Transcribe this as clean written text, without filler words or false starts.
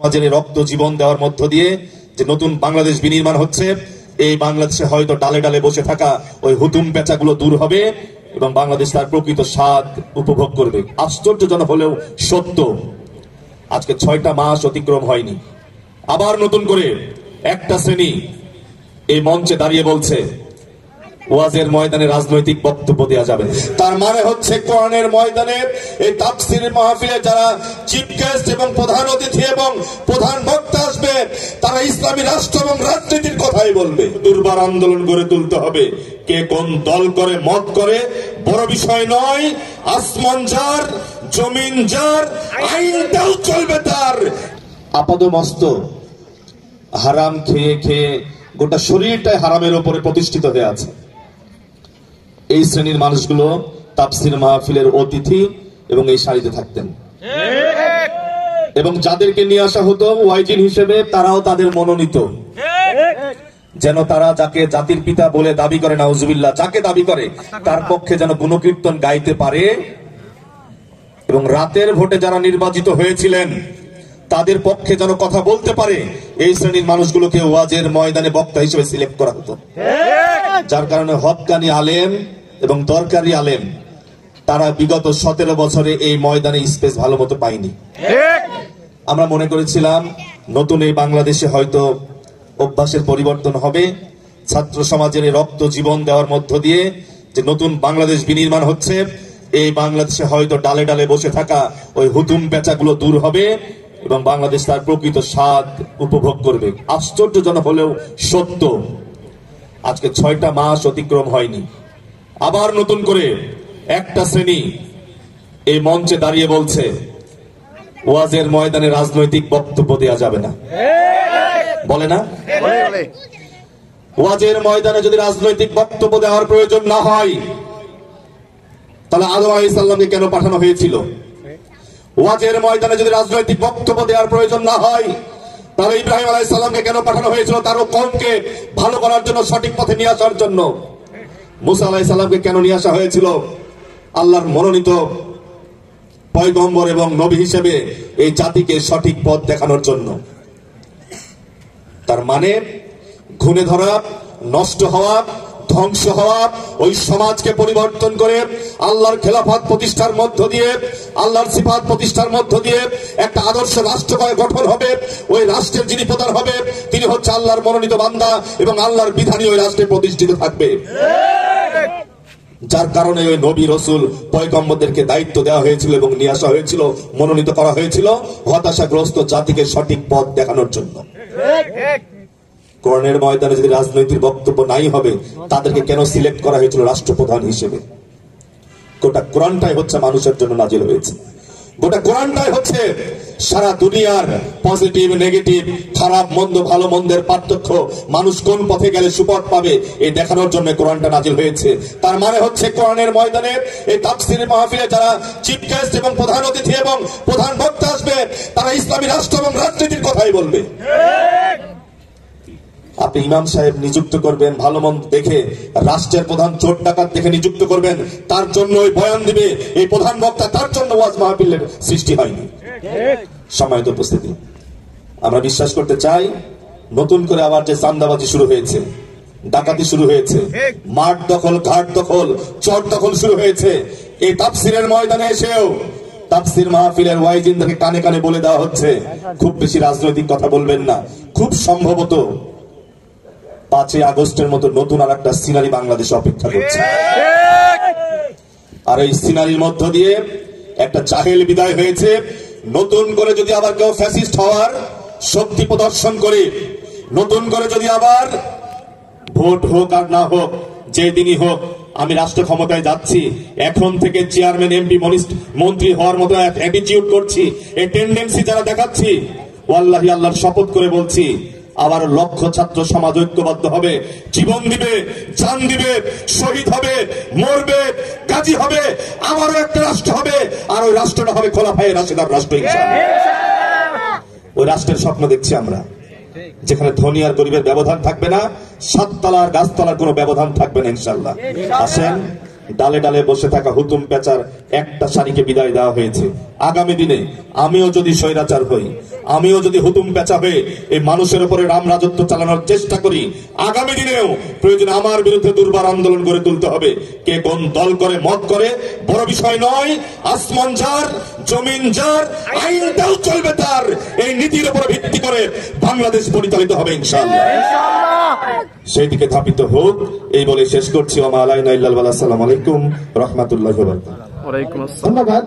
সমাজের রক্ত জীবন দেওয়ার মধ্য দিয়ে যে নতুন বাংলাদেশ বিনির্মাণ হচ্ছে, এই বাংলাদেশে হয়তো ডালে ডালে বসে থাকা ওই হুতুম পেঁচাগুলো দূর হবে এবং বাংলাদেশ তার প্রকৃত স্বাদ উপভোগ করবে। আশ্চর্যজনক হলেও সত্য, আজকে 6টা মাস অতিক্রম হয়নি, আবার নতুন করে একটা শ্রেণী এই মঞ্চে দাঁড়িয়ে বলছে ওয়াজের ময়দানে রাজনৈতিক বক্তব্য দেওয়া যাবে। তার মানে হচ্ছে কোরআনের ময়দানে এই তাফসীরের মাহফিলে যারা চিফ গেস্ট এবং প্রধান অতিথি এবং প্রধান বক্তা আসবে, তারা ইসলামী রাষ্ট্র এবং রাজনীতির কথাই বলবে। দুর্বার আন্দোলন গড়ে তুলতে হবে। কে কোন দল করে মত করে বড় বিষয় নয়, আসমান যার, জমিন যার, আইনটাও চলবে তার। আপাদমস্ত হারাম খেয়ে খেয়ে গোটা শরীরটাই হারামের উপরে প্রতিষ্ঠিত হয়ে আছে। এই শ্রেণীর মানুষগুলো তাফসীর মাহফিলের অতিথি এবং এই সারিতে থাকতেন, এবং যাদেরকে নিয়ে আসা হতো ওয়াইজিন হিসেবে, তারাও তাদের মনোনীত, যেন তারা যাকে জাতির পিতা বলে দাবি করে, নাউজুবিল্লাহ, যাকে দাবি করে তার পক্ষে যেন গুণকীর্তন গাইতে পারে। এবং রাতের ভোটে যারা নির্বাচিত হয়েছিলেন তাদের পক্ষে যেন কথা বলতে পারে, এই শ্রেণীর মানুষগুলোকে ওয়াজের ময়দানে বক্তা হিসেবে সিলেক্ট করা হতো। যার কারণে হক্কানি আলেম এবং দরকারি আলেম তারা বিগত 17 বছরে এই ময়দানে স্পেস ভালো মতো পায়নি। আমরা মনে করেছিলাম নতুন এই বাংলাদেশে হয়তো অভ্যাসের পরিবর্তন হবে, ছাত্র সমাজের রক্ত জীবন দেওয়ার মধ্য দিয়ে যে নতুন বাংলাদেশ বিনির্মাণ হচ্ছে, এই বাংলাদেশে হয়তো ডালে ডালে বসে থাকা ওই হুতুম পেঁচাগুলো দূর হবে এবং বাংলাদেশ তার প্রকৃত স্বাদ উপভোগ করবে। আশ্চর্যজনক হলেও সত্য, আজকে 6টা মাস অতিক্রম হয়নি, আবার নতুন করে একটা শ্রেণী এই মঞ্চে দাঁড়িয়ে বলছে ওয়াজের ময়দানে রাজনৈতিক বক্তব্য দেওয়া যাবে না। বলে না? ওয়াজের ময়দানে যদি রাজনৈতিক বক্তব্য দেওয়ার প্রয়োজন না হয়, তাহলে আদম আলাইহিস সালামকে কেন পাঠানো হয়েছিল? ওয়াজের ময়দানে যদি রাজনৈতিক বক্তব্য দেওয়ার প্রয়োজন না হয়, তাহলে ইব্রাহিম আলাইহিস সালামকে কেন পাঠানো হয়েছিল? তারও কওমকে ভালো করার জন্য, সঠিক পথে নিয়ে আসার জন্য। মুসা আলাইহিস সালামকে কেন নিয়ে আসা হয়েছিল? আল্লাহর মনোনীত পয়গম্বর এবং নবী হিসেবে এই জাতিকে সঠিক পথ দেখানোর জন্য। তার মানে ঘুণে ধরা, নষ্ট হওয়া, ধ্বংস হওয়া ওই সমাজকে পরিবর্তন করে আল্লাহর খেলাফত প্রতিষ্ঠার মধ্য দিয়ে, আল্লাহর সিফাত প্রতিষ্ঠার মধ্য দিয়ে একটা আদর্শ রাষ্ট্র গঠন হবে। ওই রাষ্ট্রের যিনি প্রধান হবে তিনি হচ্ছে আল্লাহর মনোনীত বান্দা এবং আল্লাহর বিধানই ওই রাষ্ট্রে প্রতিষ্ঠিত থাকবে। যার কারণে ওই নবী রসুল পয়গম্বরদেরকে দায়িত্ব দেওয়া হয়েছিল এবং নিয়ে আসা হয়েছিল, মনোনীত করা হয়েছিল হতাশাগ্রস্ত জাতিকে সঠিক পথ দেখানোর জন্য। কোরআনের ময়দানে যদি রাজনৈতিক বক্তব্য নাই হবে, তাদেরকে কেন সিলেক্ট করা হয়েছিল রাষ্ট্রপ্রধান হিসেবে? গোটা কোরআনটাই হচ্ছে মানুষের জন্য নাজিল হয়েছে। গোটা কোরআনটাই হচ্ছে সারা দুনিয়ার পজিটিভ নেগেটিভ, খারাপ মন্দ ভালো মন্দের পার্থক্য, মানুষ কোন পথে গেলে সুপথ পাবে এই দেখানোর জন্য কোরআনটা নাজিল হয়েছে। তার মানে হচ্ছে কোরআনের ময়দানে এই তাফসীরের মাহফিলে যারা চিফ গেস্ট এবং প্রধান অতিথি এবং প্রধান বক্তা আসবে, তারা ইসলামী রাষ্ট্র এবং রাজনীতির কথাই বলবে। আপনি ইমাম সাহেব নিযুক্ত করবেন ভালো মন্দ দেখে, রাষ্ট্রের প্রধান চোর ডাকাত দেখে নিযুক্ত করবেন, তার জন্য ওই বয়ান দিবে এই প্রধান বক্তা, তার জন্য ওয়াজ মাহফিলের সৃষ্টি হয়নি। সম্মানিত উপস্থিতি, আমরা বিশ্বাস করতে চাই নতুন করে আবার যে চাঁদাবাজি শুরু হয়েছে, ডাকাতি শুরু হয়েছে, মাঠ দখল, ঘাট দখল, চর দখল শুরু হয়েছে, এই তাফসীরের ময়দানে এসেও তাফসীর মাহফিলের ওয়াইজিনদেরকে কানে কানে বলে দেওয়া হচ্ছে খুব বেশি রাজনৈতিক কথা বলবেন না। খুব সম্ভবত 5ই আগস্টের মতো নতুন আর একটা সিনারি বাংলাদেশে অপেক্ষা করছে। আর এই সিনারির মধ্য দিয়ে একটা জাহেল বিদায় হয়েছে। নতুন করে যদি আবার কেউ ফ্যাসিস্ট হওয়ার শক্তি প্রদর্শন করে, নতুন করে যদি আবার ভোট হোক আর না হোক, যে দিনই হোক আমি রাষ্ট্র ক্ষমতায় যাচ্ছি, এখন থেকে চেয়ারম্যান এমপি মন্ত্রী হওয়ার মতো অ্যাটিটিউড করছি, এই টেন্ডেন্সি যারা দেখাচ্ছি, ওয়াল্লাহি আল্লাহর শপথ করে বলছি, আবার লক্ষ ছাত্র সমাজ ঐক্যবদ্ধ হবে, জীবন দিবে, জান দিবে, শহীদ হবে, মরবে, গাজী হবে, আবারও একটা রাষ্ট্র হবে, আর ওই রাষ্ট্রটা হবে খোলাফায়ে রাশেদার রাষ্ট্র ইনশাআল্লাহ। ওই রাষ্ট্রের স্বপ্ন দেখছি আমরা, যেখানে ধনী আর গরিবের ব্যবধান থাকবে না, 7 তলার গাছতলার কোনো ব্যবধান থাকবে না ইনশাআল্লাহ। আসেন ডালে ডালে বসে থাকা হুতুম পেঁচার একটা সারিকে বিদায় দেওয়া হয়েছে। আগামী দিনে আমিও যদি স্বৈরাচার হই, আমিও যদি হুতুম পেঁচা হয়ে এই মানুষের উপরে রাম রাজত্ব চালানোর চেষ্টা করি, আগামী দিনেও প্রয়োজনে আমার বিরুদ্ধে দুর্বার আন্দোলন গড়ে তুলতে হবে। কে কোন দল করে মত করে বড় বিষয় নয়, আসমান যার জমিন যার আইনটাও চলবে তার, এই নীতির উপরে ভিত্তি করে বাংলাদেশ পরিচালিত হবে ইনশাআল্লাহ। সেই দিকে ধাবিত হোক, এই বলে শেষ করছি। ওয়া মা আলাইনা ইল্লাল বালাগ। আসসালামু আলাইকুম রাহমাতুল্লাহি ওয়া বারাকাতুহু। ওয়ালাইকুম আসসালাম। ধন্যবাদ।